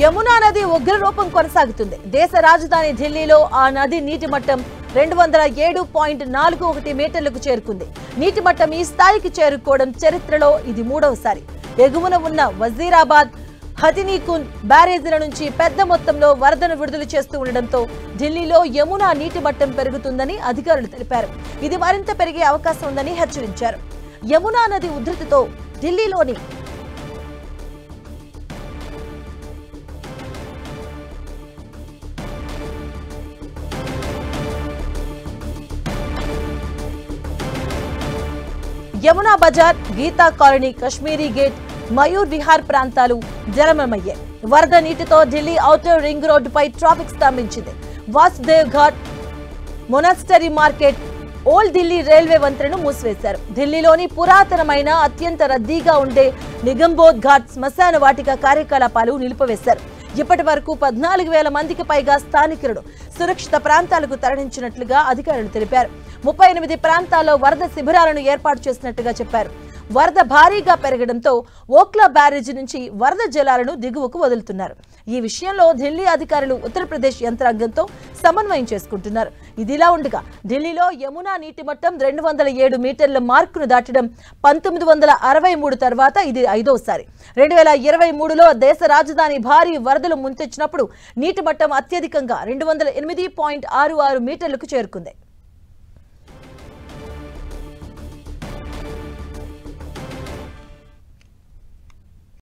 యమునా నది ఉగ్రరూపం కొనసాగుతుంది. దేశ రాజధాని ఢిల్లీలో ఆ నది నీటి మట్టం 207.41 మీటర్లకు చేరుకుంది. నీటి మట్టం ఈ స్థాయికి చేరుకోవడం చరిత్రలో ఇది మూడవసారి. ఎగువన ఉన్న వజీరాబాద్, హథినీకుంద్ బ్యారేజీల నుంచి పెద్ద మొత్తంలో వరదను విడుదల చేస్తూ ఉండడంతో ఢిల్లీలో యమునా నీటి మట్టం పెరుగుతుందని అధికారులు తెలిపారు. ఇది మరింత పెరిగే అవకాశం ఉందని హెచ్చరించారు. యమునా నది ఉధృతితో ఢిల్లీలోని యమునా బజార్, గీతా కాలనీ, కశ్మీరీ గేట్, మయూర్ విహార్ ప్రాంతాలు జలమయమయ్యాయి. వరద నీటితో ఢిల్లీ ఔటర్ రింగ్ రోడ్డుపై ట్రాఫిక్ స్తంభించింది. Vasudev Ghat, Monastery Market, Old Delhi railway వంతెనను మూసివేశారు. ఢిల్లీలోని పురాతనమైన అత్యంత రద్దీగా ఉండే నిగంబోధ్ ఘాట్ శ్మశాన వాటిక కార్యకలాపాలు నిలిపివేశారు. ఇప్పటి వరకు 14,000 మందికి పైగా స్థానికులను సురక్షిత ప్రాంతాలకు తరలించినట్లుగా అధికారులు తెలిపారు. 38 ప్రాంతాల్లో వరద శిబిరాలను ఏర్పాటు చేసినట్టుగా చెప్పారు. వరద భారీగా పెరగడంతో ఓక్లా బ్యారేజీ నుంచి వరద జలాలను దిగువకు వదులుతున్నారు. ఈ విషయంలో ఢిల్లీ అధికారులు ఉత్తరప్రదేశ్ యంత్రాంగంతో సమన్వయం చేసుకుంటున్నారు. ఇదిలా ఉండగా ఢిల్లీలో యమునా నీటి మట్టం 207 మీటర్ల మార్కును దాటడం 1963 తర్వాత ఇది ఐదోసారి. 2023లో దేశ రాజధాని భారీ వరదలు ముంచెచ్చినప్పుడు నీటి మట్టం అత్యధికంగా 208.66 మీటర్లకు చేరుకుంది.